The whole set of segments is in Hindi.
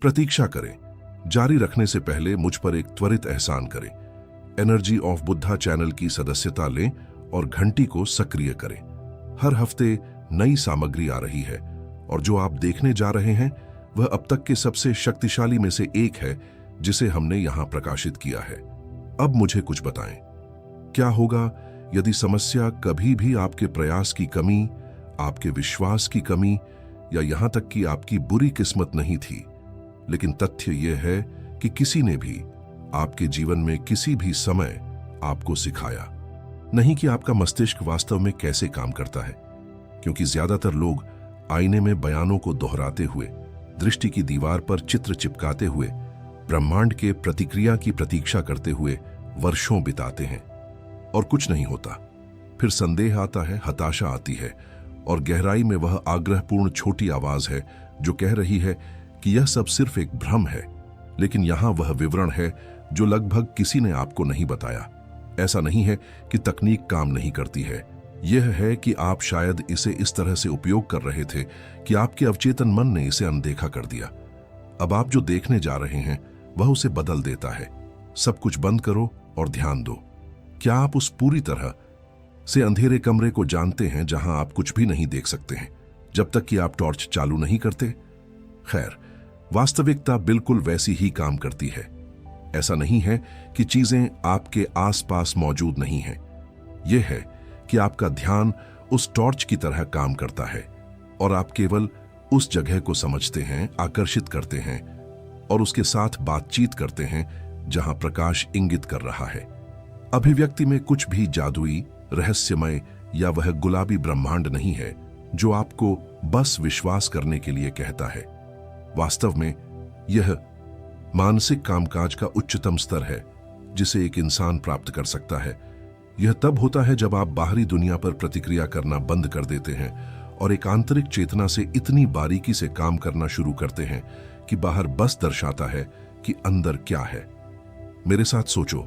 प्रतीक्षा करें। जारी रखने से पहले मुझ पर एक त्वरित एहसान करें। एनर्जी ऑफ बुद्धा चैनल की सदस्यता लें और घंटी को सक्रिय करें। हर हफ्ते नई सामग्री आ रही है और जो आप देखने जा रहे हैं वह अब तक के सबसे शक्तिशाली में से एक है जिसे हमने यहां प्रकाशित किया है। अब मुझे कुछ बताएं, क्या होगा यदि समस्या कभी भी आपके प्रयास की कमी, आपके विश्वास की कमी या यहां तक कि आपकी बुरी किस्मत नहीं थी, लेकिन तथ्य यह है कि किसी ने भी आपके जीवन में किसी भी समय आपको सिखाया नहीं कि आपका मस्तिष्क वास्तव में कैसे काम करता है। क्योंकि ज्यादातर लोग आईने में बयानों को दोहराते हुए, दृष्टि की दीवार पर चित्र चिपकाते हुए, ब्रह्मांड के प्रतिक्रिया की प्रतीक्षा करते हुए वर्षों बिताते हैं और कुछ नहीं होता। फिर संदेह आता है, हताशा आती है और गहराई में वह आग्रहपूर्ण छोटी आवाज है जो कह रही है कि यह सब सिर्फ एक भ्रम है। लेकिन यहां वह विवरण है जो लगभग किसी ने आपको नहीं बताया। ऐसा नहीं है कि तकनीक काम नहीं करती है, यह है कि आप शायद इसे इस तरह से उपयोग कर रहे थे कि आपके अवचेतन मन ने इसे अनदेखा कर दिया। अब आप जो देखने जा रहे हैं वह उसे बदल देता है। सब कुछ बंद करो और ध्यान दो। क्या आप उस पूरी तरह से अंधेरे कमरे को जानते हैं जहां आप कुछ भी नहीं देख सकते हैं जब तक कि आप टॉर्च चालू नहीं करते? खैर, वास्तविकता बिल्कुल वैसी ही काम करती है। ऐसा नहीं है कि चीजें आपके आसपास मौजूद नहीं हैं। यह है कि आपका ध्यान उस टॉर्च की तरह काम करता है और आप केवल उस जगह को समझते हैं, आकर्षित करते हैं और उसके साथ बातचीत करते हैं जहां प्रकाश इंगित कर रहा है। अभिव्यक्ति में कुछ भी जादुई, रहस्यमय या वह गुलाबी ब्रह्मांड नहीं है जो आपको बस विश्वास करने के लिए कहता है। वास्तव में यह मानसिक कामकाज का उच्चतम स्तर है जिसे एक इंसान प्राप्त कर सकता है। यह तब होता है जब आप बाहरी दुनिया पर प्रतिक्रिया करना बंद कर देते हैं और एक आंतरिक चेतना से इतनी बारीकी से काम करना शुरू करते हैं कि बाहर बस दर्शाता है कि अंदर क्या है। मेरे साथ सोचो,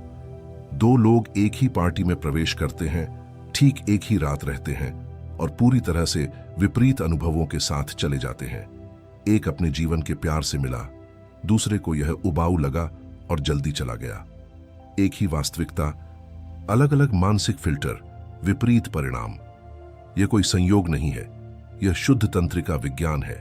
दो लोग एक ही पार्टी में प्रवेश करते हैं, ठीक एक ही रात रहते हैं और पूरी तरह से विपरीत अनुभवों के साथ चले जाते हैं। एक अपने जीवन के प्यार से मिला, दूसरे को यह उबाऊ लगा और जल्दी चला गया। एक ही वास्तविकता, अलग अलग मानसिक फिल्टर, विपरीत परिणाम। यह कोई संयोग नहीं है, यह शुद्ध तंत्रिका विज्ञान है।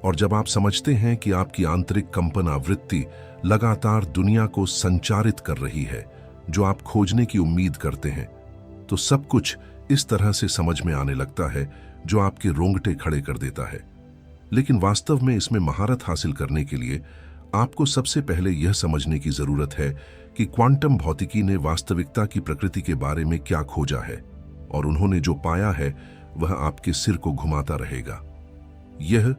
और जब आप समझते हैं कि आपकी आंतरिक कंपन आवृत्ति लगातार दुनिया को संचारित कर रही है जो आप खोजने की उम्मीद करते हैं, तो सब कुछ इस तरह से समझ में आने लगता है जो आपके रोंगटे खड़े कर देता है। लेकिन वास्तव में इसमें महारत हासिल करने के लिए आपको सबसे पहले यह समझने की जरूरत है कि क्वांटम भौतिकी ने वास्तविकता की प्रकृति के बारे में क्या खोजा है और उन्होंने जो पाया है वह आपके सिर को घुमाता रहेगा। यह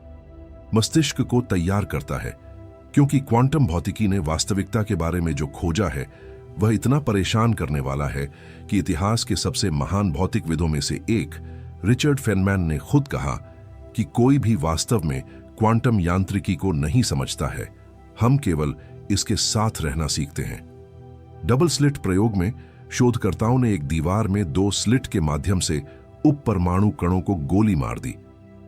मस्तिष्क को तैयार करता है क्योंकि क्वांटम भौतिकी ने वास्तविकता के बारे में जो खोजा है वह इतना परेशान करने वाला है कि इतिहास के सबसे महान भौतिकविदों में से एक रिचर्ड फेनमैन ने खुद कहा कि कोई भी वास्तव में क्वांटम यांत्रिकी को नहीं समझता है, हम केवल इसके साथ रहना सीखते हैं। डबल स्लिट प्रयोग में शोधकर्ताओं ने एक दीवार में दो स्लिट के माध्यम से उप परमाणु कणों को गोली मार दी,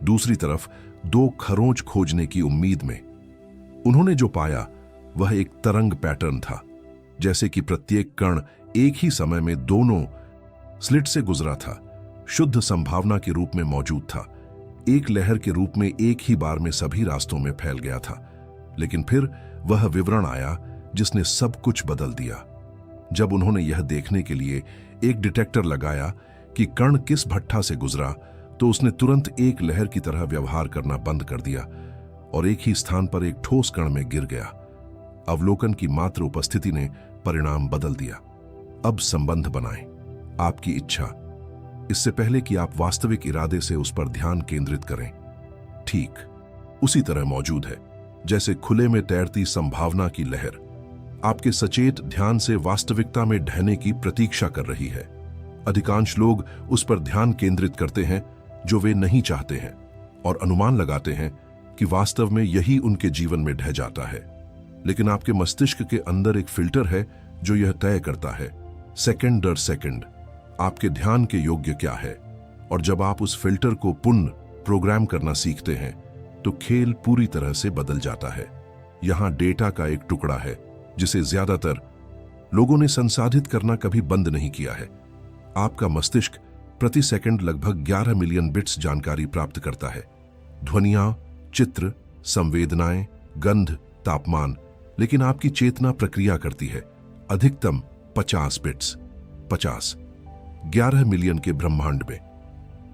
दूसरी तरफ दो खरोंच खोजने की उम्मीद में। उन्होंने जो पाया वह एक तरंग पैटर्न था, जैसे कि प्रत्येक कण एक ही समय में दोनों स्लिट से गुजरा था, शुद्ध संभावना के रूप में मौजूद था, एक लहर के रूप में एक ही बार में सभी रास्तों में फैल गया था। लेकिन फिर वह विवरण आया जिसने सब कुछ बदल दिया। जब उन्होंने यह देखने के लिए एक डिटेक्टर लगाया कि कण किस भट्ठा से गुजरा, तो उसने तुरंत एक लहर की तरह व्यवहार करना बंद कर दिया और एक ही स्थान पर एक ठोस कण में गिर गया। अवलोकन की मात्र उपस्थिति ने परिणाम बदल दिया। अब संबंध बनाएं, आपकी इच्छा, इससे पहले कि आप वास्तविक इरादे से उस पर ध्यान केंद्रित करें, ठीक उसी तरह मौजूद है जैसे खुले में तैरती संभावना की लहर आपके सचेत ध्यान से वास्तविकता में ढहने की प्रतीक्षा कर रही है। अधिकांश लोग उस पर ध्यान केंद्रित करते हैं जो वे नहीं चाहते हैं और अनुमान लगाते हैं कि वास्तव में यही उनके जीवन में ढह जाता है। लेकिन आपके मस्तिष्क के अंदर एक फिल्टर है जो यह तय करता है, सेकंड दर सेकंड, आपके ध्यान के योग्य क्या है। और जब आप उस फिल्टर को पुनः प्रोग्राम करना सीखते हैं तो खेल पूरी तरह से बदल जाता है। यहां डेटा का एक टुकड़ा है जिसे ज्यादातर लोगों ने संसाधित करना कभी बंद नहीं किया है। आपका मस्तिष्क प्रति सेकंड लगभग 11 मिलियन बिट्स जानकारी प्राप्त करता है। ध्वनियां, चित्र, संवेदनाएं, गंध, तापमान, लेकिन आपकी चेतना प्रक्रिया करती है अधिकतम 50 बिट्स। 50 11 मिलियन के ब्रह्मांड में।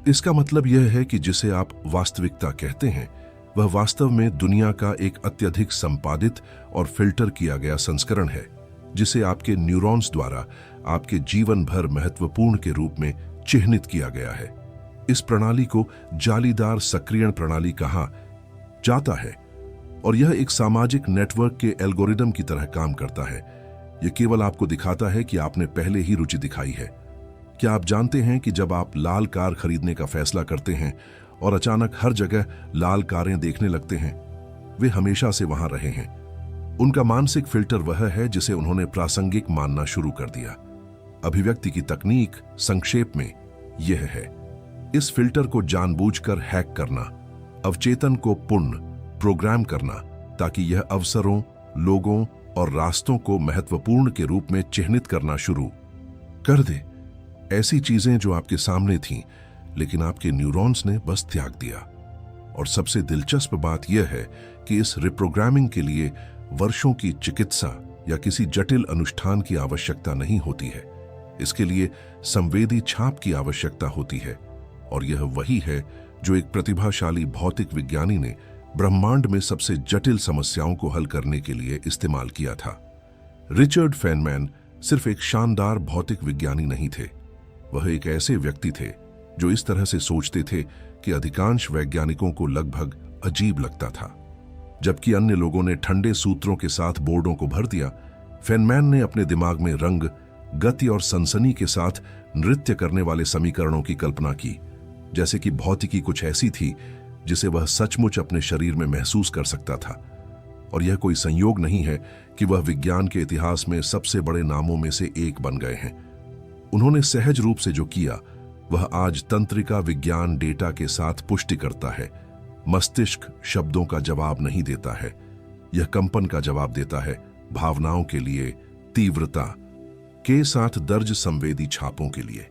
इसका मतलब यह है कि जिसे आप वास्तविकता कहते हैं वह वास्तव में दुनिया का एक अत्यधिक संपादित और फिल्टर किया गया संस्करण है, जिसे आपके न्यूरॉन्स द्वारा आपके जीवन भर महत्वपूर्ण के रूप में चिह्नित किया गया है। इस प्रणाली को जालीदार सक्रियण प्रणाली कहा जाता है और यह एक सामाजिक नेटवर्क के एल्गोरिदम की तरह काम करता है। यह केवल आपको दिखाता है कि आपने पहले ही रुचि दिखाई है। क्या आप जानते हैं कि जब आप लाल कार खरीदने का फैसला करते हैं और अचानक हर जगह लाल कारें देखने लगते हैं, वे हमेशा से वहां रहे हैं। उनका मानसिक फिल्टर वह है जिसे उन्होंने प्रासंगिक मानना शुरू कर दिया। अभिव्यक्ति की तकनीक संक्षेप में यह है, इस फिल्टर को जानबूझकर हैक करना, अवचेतन को पुनः प्रोग्राम करना ताकि यह अवसरों, लोगों और रास्तों को महत्वपूर्ण के रूप में चिह्नित करना शुरू कर दे। ऐसी चीजें जो आपके सामने थीं, लेकिन आपके न्यूरॉन्स ने बस त्याग दिया। और सबसे दिलचस्प बात यह है कि इस रिप्रोग्रामिंग के लिए वर्षों की चिकित्सा या किसी जटिल अनुष्ठान की आवश्यकता नहीं होती है। इसके लिए संवेदी छाप की आवश्यकता होती है, और यह वही है जो एक प्रतिभाशाली भौतिक विज्ञानी ने ब्रह्मांड में सबसे जटिल समस्याओं को हल करने के लिए इस्तेमाल किया था। रिचर्ड फेनमैन सिर्फ एक शानदार भौतिक विज्ञानी नहीं थे, वह एक ऐसे व्यक्ति थे जो इस तरह से सोचते थे कि अधिकांश वैज्ञानिकों को लगभग अजीब लगता था। जबकि अन्य लोगों ने ठंडे सूत्रों के साथ बोर्डों को भर दिया, फेनमैन ने अपने दिमाग में रंग, गति और सनसनी के साथ नृत्य करने वाले समीकरणों की कल्पना की, जैसे कि भौतिकी कुछ ऐसी थी जिसे वह सचमुच अपने शरीर में महसूस कर सकता था। और यह कोई संयोग नहीं है कि वह विज्ञान के इतिहास में सबसे बड़े नामों में से एक बन गए हैं। उन्होंने सहज रूप से जो किया वह आज तंत्रिका विज्ञान डेटा के साथ पुष्टि करता है। मस्तिष्क शब्दों का जवाब नहीं देता है, यह कंपन का जवाब देता है, भावनाओं के लिए, तीव्रता के साथ दर्ज संवेदी छापों के लिए।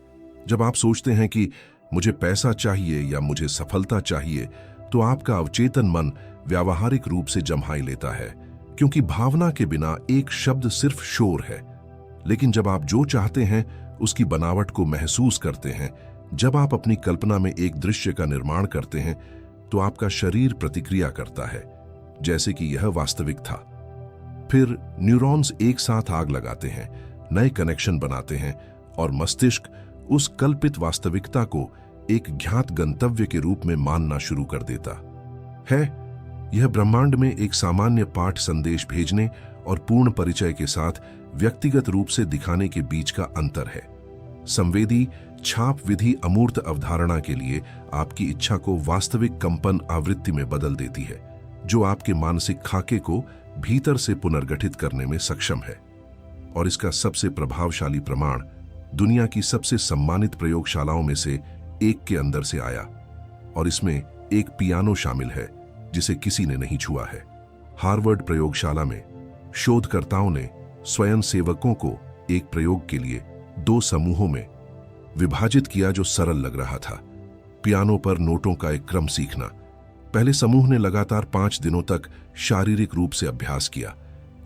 जब आप सोचते हैं कि मुझे पैसा चाहिए या मुझे सफलता चाहिए, तो आपका अवचेतन मन व्यावहारिक रूप से जम्हाई लेता है, क्योंकि भावना के बिना एक शब्द सिर्फ शोर है। लेकिन जब आप जो चाहते हैं उसकी बनावट को महसूस करते हैं, जब आप अपनी कल्पना में एक दृश्य का निर्माण करते हैं, तो आपका शरीर प्रतिक्रिया करता है जैसे कि यह वास्तविक था। फिर न्यूरॉन्स एक साथ आग लगाते हैं, नए कनेक्शन बनाते हैं और मस्तिष्क उस कल्पित वास्तविकता को एक ज्ञात गंतव्य के रूप में मानना शुरू कर देता है। यह ब्रह्मांड में एक सामान्य पाठ संदेश भेजने और पूर्ण परिचय के साथ व्यक्तिगत रूप से दिखाने के बीच का अंतर है। संवेदी छाप विधि अमूर्त अवधारणा के लिए आपकी इच्छा को वास्तविक कंपन आवृत्ति में बदल देती है, जो आपके मानसिक खाके को भीतर से पुनर्गठित करने में सक्षम है। और इसका सबसे प्रभावशाली प्रमाण दुनिया की सबसे सम्मानित प्रयोगशालाओं में से एक के अंदर से आया, और इसमें एक पियानो शामिल है जिसे किसी ने नहीं छुआ है। हार्वर्ड प्रयोगशाला में शोधकर्ताओं ने स्वयंसेवकों को एक प्रयोग के लिए 2 समूहों में विभाजित किया जो सरल लग रहा था। पियानो पर नोटों का एक क्रम सीखना। पहले समूह ने लगातार 5 दिनों तक शारीरिक रूप से अभ्यास किया,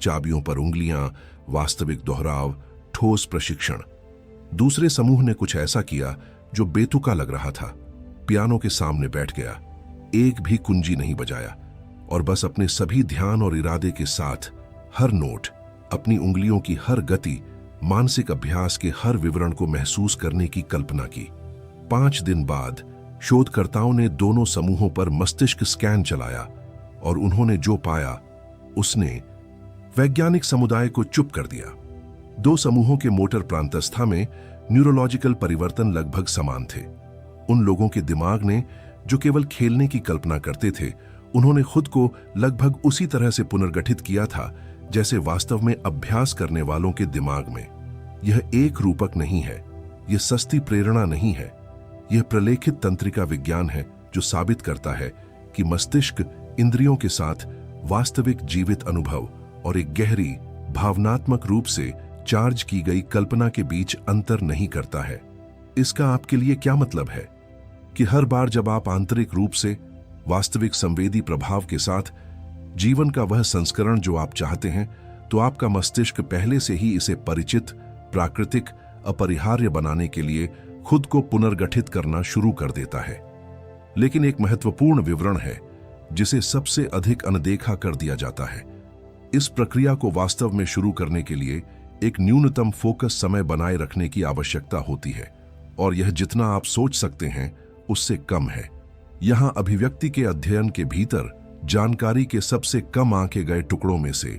चाबियों पर उंगलियां, वास्तविक दोहराव, ठोस प्रशिक्षण। दूसरे समूह ने कुछ ऐसा किया जो बेतुका लग रहा था। पियानो के सामने बैठ गया, एक भी कुंजी नहीं बजाया और बस अपने सभी ध्यान और इरादे के साथ हर नोट, अपनी उंगलियों की हर गति, मानसिक अभ्यास के हर विवरण को महसूस करने की कल्पना की। 5 दिन बाद शोधकर्ताओं ने दोनों समूहों पर मस्तिष्क स्कैन चलाया और उन्होंने जो पाया उसने वैज्ञानिक समुदाय को चुप कर दिया। 2 समूहों के मोटर प्रांतस्था में न्यूरोलॉजिकल परिवर्तन लगभग समान थे। उन लोगों के दिमाग ने जो केवल खेलने की कल्पना करते थे, उन्होंने खुद को लगभग उसी तरह से पुनर्गठित किया था जैसे वास्तव में अभ्यास करने वालों के दिमाग में। यह एक रूपक नहीं है, यह सस्ती प्रेरणा नहीं है, यह प्रलेखित तंत्रिका विज्ञान है जो साबित करता है कि मस्तिष्क इंद्रियों के साथ वास्तविक जीवित अनुभव और एक गहरी भावनात्मक रूप से चार्ज की गई कल्पना के बीच अंतर नहीं करता है। इसका आपके लिए क्या मतलब है कि हर बार जब आप आंतरिक रूप से वास्तविक संवेदी प्रभाव के साथ जीवन का वह संस्करण जो आप चाहते हैं, तो आपका मस्तिष्क पहले से ही इसे परिचित, प्राकृतिक, अपरिहार्य बनाने के लिए खुद को पुनर्गठित करना शुरू कर देता है। लेकिन एक महत्वपूर्ण विवरण है जिसे सबसे अधिक अनदेखा कर दिया जाता है। इस प्रक्रिया को वास्तव में शुरू करने के लिए एक न्यूनतम फोकस समय बनाए रखने की आवश्यकता होती है, और यह जितना आप सोच सकते हैं उससे कम है। यहां अभिव्यक्ति के अध्ययन के भीतर जानकारी के सबसे कम आंके गए टुकड़ों में से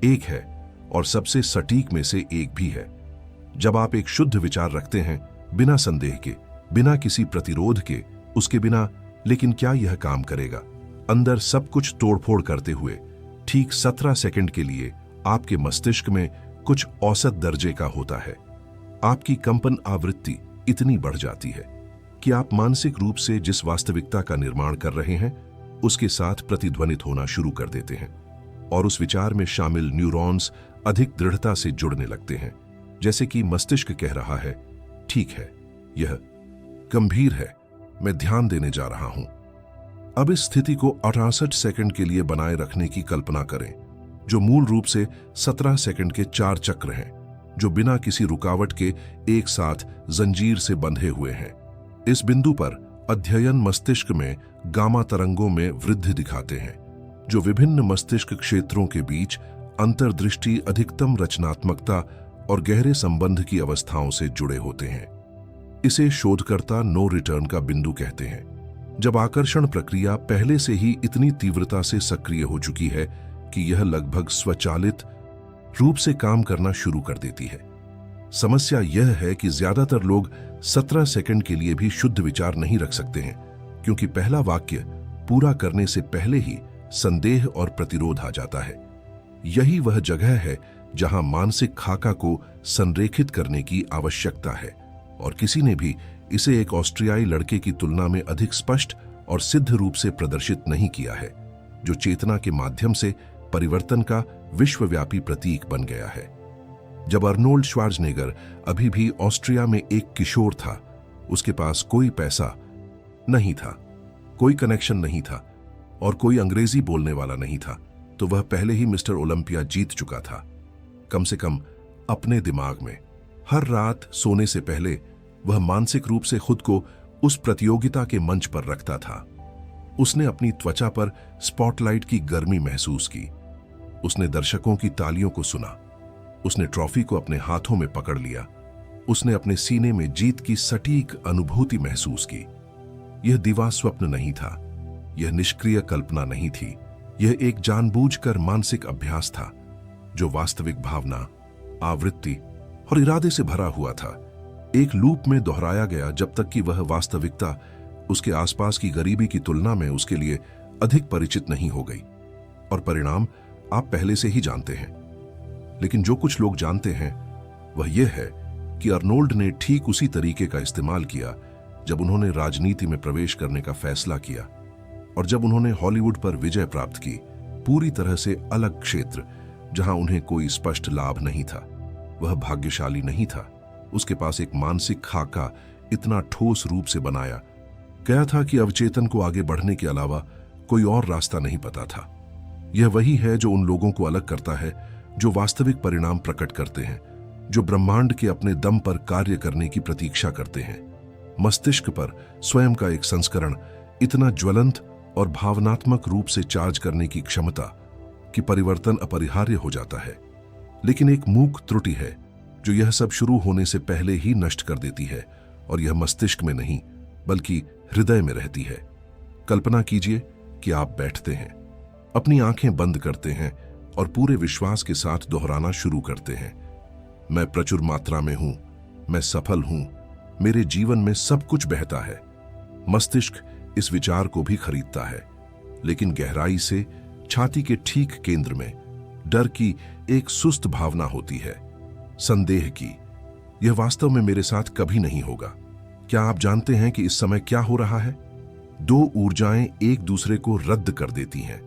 एक है और सबसे सटीक में से एक भी है। जब आप एक शुद्ध विचार रखते हैं, बिना संदेह के, बिना किसी प्रतिरोध के, उसके बिना लेकिन क्या यह काम करेगा, अंदर सब कुछ तोड़फोड़ करते हुए ठीक 17 सेकंड के लिए आपके मस्तिष्क में कुछ औसत दर्जे का होता है। आपकी कंपन आवृत्ति इतनी बढ़ जाती है कि आप मानसिक रूप से जिस वास्तविकता का निर्माण कर रहे हैं उसके साथ प्रतिध्वनित होना शुरू कर देते हैं, और उस विचार में शामिल न्यूरॉन्स अधिक दृढ़ता से जुड़ने लगते हैं, जैसे कि मस्तिष्क कह रहा है, ठीक है, यह गंभीर है, मैं ध्यान देने जा रहा हूं। अब इस स्थिति को 68 सेकंड के लिए बनाए रखने की कल्पना करें, जो मूल रूप से 17 सेकंड के 4 चक्र हैं, जो बिना किसी रुकावट के एक साथ जंजीर से बंधे हुए हैं। इस बिंदु पर अध्ययन मस्तिष्क में गामा तरंगों में वृद्धि दिखाते हैं, जो विभिन्न मस्तिष्क क्षेत्रों के बीच अंतर्दृष्टि, अधिकतम रचनात्मकता और गहरे संबंध की अवस्थाओं से जुड़े होते हैं। इसे शोधकर्ता नो रिटर्न का बिंदु कहते हैं, जब आकर्षण प्रक्रिया पहले से ही इतनी तीव्रता से सक्रिय हो चुकी है कि यह लगभग स्वचालित रूप से काम करना शुरू कर देती है। समस्या यह है कि ज्यादातर लोग 17 सेकंड के लिए भी शुद्ध विचार नहीं रख सकते हैं, क्योंकि पहला वाक्य पूरा करने से पहले ही संदेह और प्रतिरोध आ जाता है। यही वह जगह है जहां मानसिक खाका को संरेखित करने की आवश्यकता है, और किसी ने भी इसे एक ऑस्ट्रियाई लड़के की तुलना में अधिक स्पष्ट और सिद्ध रूप से प्रदर्शित नहीं किया है, जो चेतना के माध्यम से परिवर्तन का विश्वव्यापी प्रतीक बन गया है। जब अर्नोल्ड श्वार्ज़नेगर अभी भी ऑस्ट्रिया में एक किशोर था, उसके पास कोई पैसा नहीं था, कोई कनेक्शन नहीं था और कोई अंग्रेजी बोलने वाला नहीं था, तो वह पहले ही मिस्टर ओलंपिया जीत चुका था, कम से कम अपने दिमाग में। हर रात सोने से पहले वह मानसिक रूप से खुद को उस प्रतियोगिता के मंच पर रखता था। उसने अपनी त्वचा पर स्पॉटलाइट की गर्मी महसूस की, उसने दर्शकों की तालियों को सुना, उसने ट्रॉफी को अपने हाथों में पकड़ लिया, उसने अपने सीने में जीत की सटीक अनुभूति महसूस की। यह दिवा स्वप्न नहीं था, यह निष्क्रिय कल्पना नहीं थी, यह एक जानबूझकर मानसिक अभ्यास था जो वास्तविक भावना, आवृत्ति और इरादे से भरा हुआ था, एक लूप में दोहराया गया जब तक कि वह वास्तविकता उसके आसपास की गरीबी की तुलना में उसके लिए अधिक परिचित नहीं हो गई। और परिणाम आप पहले से ही जानते हैं। लेकिन जो कुछ लोग जानते हैं वह यह है कि अर्नोल्ड ने ठीक उसी तरीके का इस्तेमाल किया जब उन्होंने राजनीति में प्रवेश करने का फैसला किया, और जब उन्होंने हॉलीवुड पर विजय प्राप्त की, पूरी तरह से अलग क्षेत्र जहां उन्हें कोई स्पष्ट लाभ नहीं था। वह भाग्यशाली नहीं था, उसके पास एक मानसिक खाका इतना ठोस रूप से बनाया गया था कि अवचेतन को आगे बढ़ने के अलावा कोई और रास्ता नहीं पता था। यह वही है जो उन लोगों को अलग करता है जो वास्तविक परिणाम प्रकट करते हैं, जो ब्रह्मांड के अपने दम पर कार्य करने की प्रतीक्षा करते हैं। मस्तिष्क पर स्वयं का एक संस्करण इतना ज्वलंत और भावनात्मक रूप से चार्ज करने की क्षमता कि परिवर्तन अपरिहार्य हो जाता है। लेकिन एक मूक त्रुटि है जो यह सब शुरू होने से पहले ही नष्ट कर देती है, और यह मस्तिष्क में नहीं बल्कि हृदय में रहती है। कल्पना कीजिए कि आप बैठते हैं, अपनी आंखें बंद करते हैं और पूरे विश्वास के साथ दोहराना शुरू करते हैं, मैं प्रचुर मात्रा में हूं, मैं सफल हूं, मेरे जीवन में सब कुछ बहता है। मस्तिष्क इस विचार को भी खरीदता है, लेकिन गहराई से छाती के ठीक केंद्र में डर की एक सुस्त भावना होती है, संदेह की, यह वास्तव में मेरे साथ कभी नहीं होगा। क्या आप जानते हैं कि इस समय क्या हो रहा है? दो ऊर्जाएं एक दूसरे को रद्द कर देती हैं।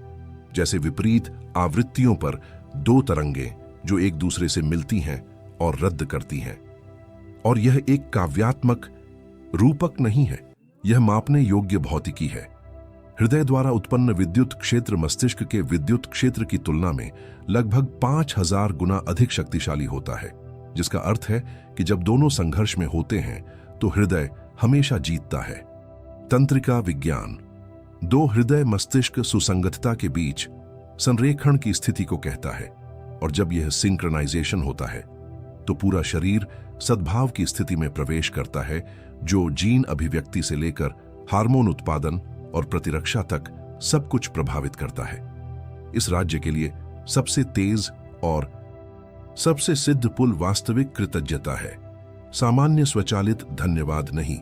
जैसे विपरीत आवृत्तियों पर दो तरंगें जो एक दूसरे से मिलती हैं और रद्द करती हैं। और यह एक काव्यात्मक रूपक नहीं है, यह मापने योग्य भौतिकी है। हृदय द्वारा उत्पन्न विद्युत क्षेत्र मस्तिष्क के विद्युत क्षेत्र की तुलना में लगभग 5000 गुना अधिक शक्तिशाली होता है, जिसका अर्थ है कि जब दोनों संघर्ष में होते हैं तो हृदय हमेशा जीतता है। तंत्रिका विज्ञान दो हृदय मस्तिष्क सुसंगतता के बीच संरेखण की स्थिति को कहता है, और जब यह सिंक्रोनाइजेशन होता है तो पूरा शरीर सद्भाव की स्थिति में प्रवेश करता है, जो जीन अभिव्यक्ति से लेकर हार्मोन उत्पादन और प्रतिरक्षा तक सब कुछ प्रभावित करता है। इस राज्य के लिए सबसे तेज और सबसे सिद्ध पुल वास्तविक कृतज्ञता है, सामान्य स्वचालित धन्यवाद नहीं,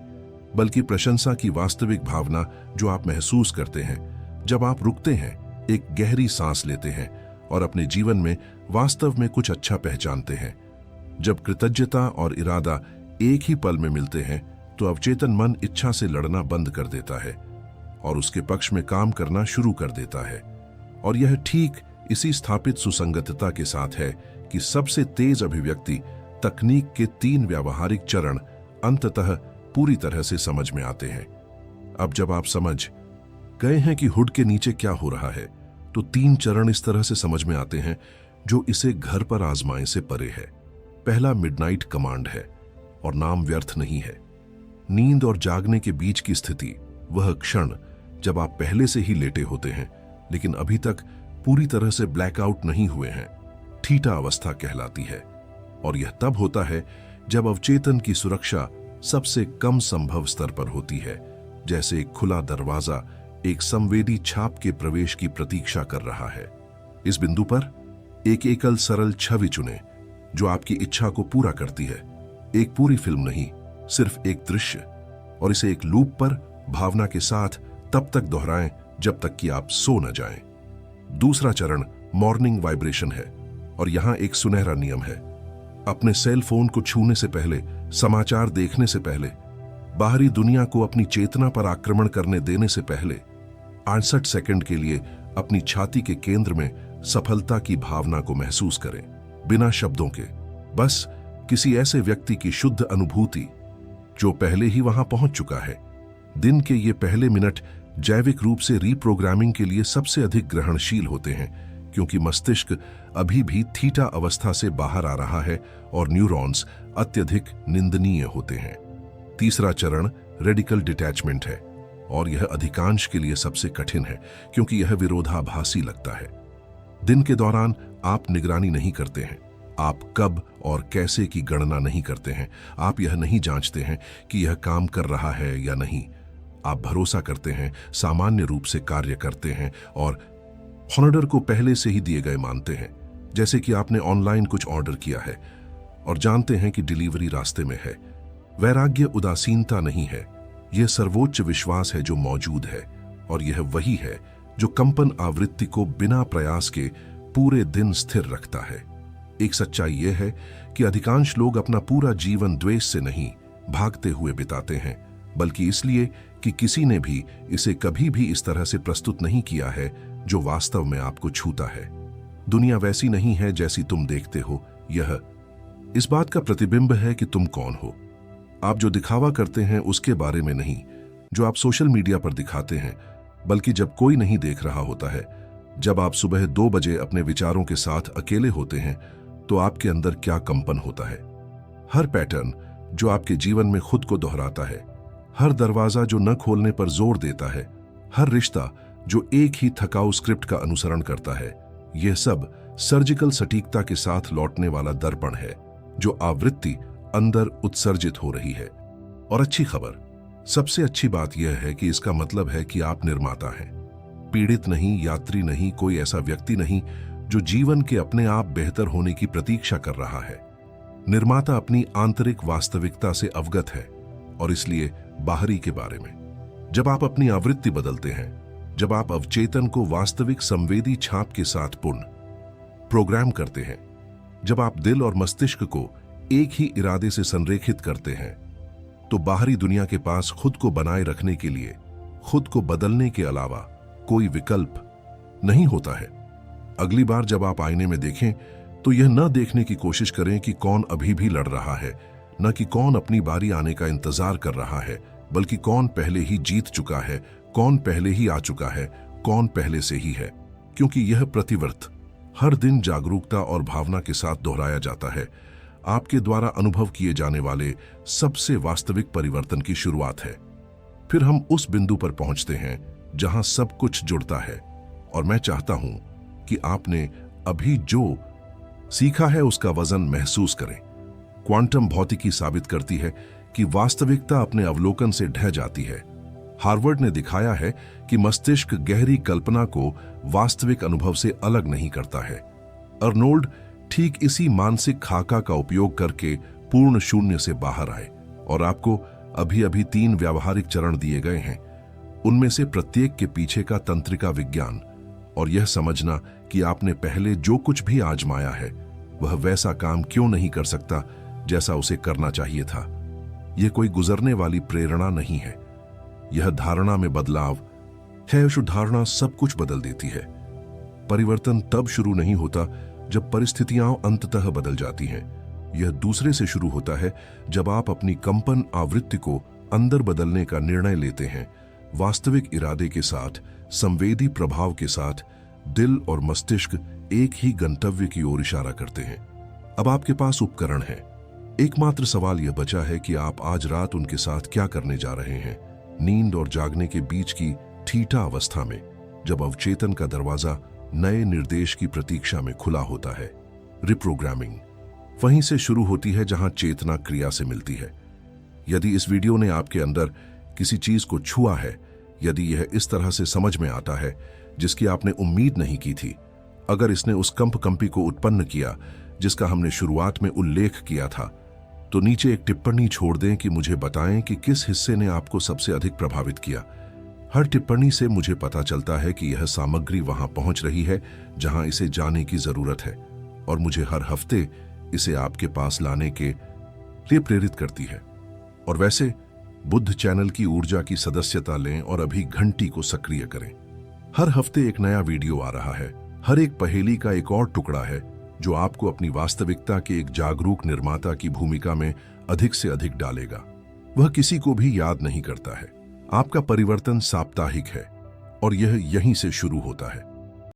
बल्कि प्रशंसा की वास्तविक भावना जो आप महसूस करते हैं जब आप रुकते हैं, एक गहरी सांस लेते हैं और अपने जीवन में वास्तव में कुछ अच्छा पहचानते हैं। जब कृतज्ञता और इरादा एक ही पल में मिलते हैं तो अवचेतन मन इच्छा से लड़ना बंद कर देता है और उसके पक्ष में काम करना शुरू कर देता है। और यह ठीक इसी स्थापित सुसंगतता के साथ है कि सबसे तेज अभिव्यक्ति तकनीक के 3 व्यावहारिक चरण अंततः पूरी तरह से समझ में आते हैं। अब जब आप समझ गए हैं कि हुड के नीचे क्या हो रहा है, तो 3 चरण इस तरह से समझ में आते हैं जो इसे घर पर आजमाएं से परे है। पहला मिडनाइट कमांड है और नाम व्यर्थ नहीं है। नींद और जागने के बीच की स्थिति, वह क्षण जब आप पहले से ही लेटे होते हैं लेकिन अभी तक पूरी तरह से ब्लैकआउट नहीं हुए हैं, थीटा अवस्था कहलाती है। और यह तब होता है जब अवचेतन की सुरक्षा सबसे कम संभव स्तर पर होती है, जैसे एक खुला दरवाजा एक संवेदी छाप के प्रवेश की प्रतीक्षा कर रहा है। इस बिंदु पर एक एकल सरल छवि चुनें जो आपकी इच्छा को पूरा करती है, एक पूरी फिल्म नहीं, सिर्फ एक दृश्य, और इसे एक लूप पर भावना के साथ तब तक दोहराएं जब तक कि आप सो न जाएं। दूसरा चरण मॉर्निंग वाइब्रेशन है, और यहां एक सुनहरा नियम है। अपने सेल फोन को छूने से पहले, समाचार देखने से पहले, बाहरी दुनिया को अपनी चेतना पर आक्रमण करने देने से पहले 68 सेकंड के लिए अपनी छाती के केंद्र में सफलता की भावना को महसूस करें, बिना शब्दों के, बस किसी ऐसे व्यक्ति की शुद्ध अनुभूति जो पहले ही वहां पहुंच चुका है। दिन के ये पहले मिनट जैविक रूप से रीप्रोग्रामिंग के लिए सबसे अधिक ग्रहणशील होते हैं, क्योंकि मस्तिष्क अभी भी थीटा अवस्था से बाहर आ रहा है और न्यूरॉन्स अत्यधिक निंदनीय होते हैं। तीसरा चरण रेडिकल डिटैचमेंट है, और यह अधिकांश के लिए सबसे कठिन है क्योंकि यह विरोधाभासी लगता है। दिन के दौरान आप निगरानी नहीं करते हैं, आप कब और कैसे की गणना नहीं करते हैं, आप यह नहीं जांचते हैं कि यह काम कर रहा है या नहीं। आप भरोसा करते हैं, सामान्य रूप से कार्य करते हैं और ऑर्डर को पहले से ही दिए गए मानते हैं, जैसे कि आपने ऑनलाइन कुछ ऑर्डर किया है और जानते हैं कि डिलीवरी रास्ते में है। वैराग्य उदासीनता नहीं है, यह सर्वोच्च विश्वास है जो मौजूद है, और यह वही है जो कंपन आवृत्ति को बिना प्रयास के पूरे दिन स्थिर रखता है। एक सच्चाई यह है कि अधिकांश लोग अपना पूरा जीवन द्वेष से नहीं, भागते हुए बिताते हैं, बल्कि इसलिए कि किसी ने भी इसे कभी भी इस तरह से प्रस्तुत नहीं किया है जो वास्तव में आपको छूता है। दुनिया वैसी नहीं है जैसी तुम देखते हो, यह इस बात का प्रतिबिंब है कि तुम कौन हो। आप जो दिखावा करते हैं उसके बारे में नहीं, जो आप सोशल मीडिया पर दिखाते हैं, बल्कि जब कोई नहीं देख रहा होता है। जब आप सुबह 2 बजे अपने विचारों के साथ अकेले होते हैं तो आपके अंदर क्या कंपन होता है। हर पैटर्न जो आपके जीवन में खुद को दोहराता है, हर दरवाजा जो न खोलने पर जोर देता है, हर रिश्ता जो एक ही थकाऊ स्क्रिप्ट का अनुसरण करता है, यह सब सर्जिकल सटीकता के साथ लौटने वाला दर्पण है जो आवृत्ति अंदर उत्सर्जित हो रही है। और अच्छी खबर, सबसे अच्छी बात यह है कि इसका मतलब है कि आप निर्माता हैं, पीड़ित नहीं, यात्री नहीं, कोई ऐसा व्यक्ति नहीं जो जीवन के अपने आप बेहतर होने की प्रतीक्षा कर रहा है। निर्माता अपनी आंतरिक वास्तविकता से अवगत है और इसलिए बाहरी के बारे में। जब आप अपनी आवृत्ति बदलते हैं, जब आप अवचेतन को वास्तविक संवेदी छाप के साथ पुनः प्रोग्राम करते हैं, जब आप दिल और मस्तिष्क को एक ही इरादे से संरेखित करते हैं, तो बाहरी दुनिया के पास खुद को बनाए रखने के लिए, खुद को बदलने के अलावा कोई विकल्प नहीं होता है। अगली बार जब आप आईने में देखें तो यह न देखने की कोशिश करें कि कौन अभी भी लड़ रहा है, न कि कौन अपनी बारी आने का इंतजार कर रहा है, बल्कि कौन पहले ही जीत चुका है, कौन पहले ही आ चुका है, कौन पहले से ही है। क्योंकि यह प्रतिवर्त हर दिन जागरूकता और भावना के साथ दोहराया जाता है, आपके द्वारा अनुभव किए जाने वाले सबसे वास्तविक परिवर्तन की शुरुआत है। फिर हम उस बिंदु पर पहुंचते हैं जहां सब कुछ जुड़ता है, और मैं चाहता हूं कि आपने अभी जो सीखा है उसका वजन महसूस करें। क्वांटम भौतिकी साबित करती है कि वास्तविकता अपने अवलोकन से ढह जाती है। हार्वर्ड ने दिखाया है कि मस्तिष्क गहरी कल्पना को वास्तविक अनुभव से अलग नहीं करता है। अर्नोल्ड ठीक इसी मानसिक खाका का उपयोग करके पूर्ण शून्य से बाहर आए, और आपको अभी अभी 3 व्यावहारिक चरण दिए गए हैं। उनमें से प्रत्येक के पीछे का तंत्रिका विज्ञान और यह समझना कि आपने पहले जो कुछ भी आजमाया है वह वैसा काम क्यों नहीं कर सकता जैसा उसे करना चाहिए था। यह कोई गुजरने वाली प्रेरणा नहीं है, यह धारणा में बदलाव है। जो धारणा सब कुछ बदल देती है। परिवर्तन तब शुरू नहीं होता जब परिस्थितियां अंततः बदल जाती हैं। यह दूसरे से शुरू होता है जब आप अपनी कंपन आवृत्ति को अंदर बदलने का निर्णय लेते हैं, वास्तविक इरादे के साथ, संवेदी प्रभाव के साथ। दिल और मस्तिष्क एक ही गंतव्य की ओर इशारा करते हैं। अब आपके पास उपकरण है। एकमात्र सवाल यह बचा है कि आप आज रात उनके साथ क्या करने जा रहे हैं। नींद और जागने के बीच की ठीठा अवस्था में, जब अवचेतन का दरवाजा नए निर्देश की प्रतीक्षा में खुला होता है। रिप्रोग्रामिंग वहीं से शुरू होती है जहां चेतना क्रिया से मिलती है। यदि इस वीडियो ने आपके अंदर किसी चीज को छुआ है, यदि यह इस तरह से समझ में आता है जिसकी आपने उम्मीद नहीं की थी, अगर इसने उस कंपी को उत्पन्न किया जिसका हमने शुरुआत में उल्लेख किया था, तो नीचे एक टिप्पणी छोड़ दें कि मुझे बताएं कि किस हिस्से ने आपको सबसे अधिक प्रभावित किया। हर टिप्पणी से मुझे पता चलता है कि यह सामग्री वहां पहुंच रही है जहां इसे जाने की जरूरत है, और मुझे हर हफ्ते इसे आपके पास लाने के लिए प्रेरित करती है। और वैसे बुद्ध चैनल की ऊर्जा की सदस्यता लें और अभी घंटी को सक्रिय करें। हर हफ्ते एक नया वीडियो आ रहा है, हर एक पहेली का एक और टुकड़ा है जो आपको अपनी वास्तविकता के एक जागरूक निर्माता की भूमिका में अधिक से अधिक डालेगा। वह किसी को भी याद नहीं करता है। आपका परिवर्तन साप्ताहिक है और यह यहीं से शुरू होता है।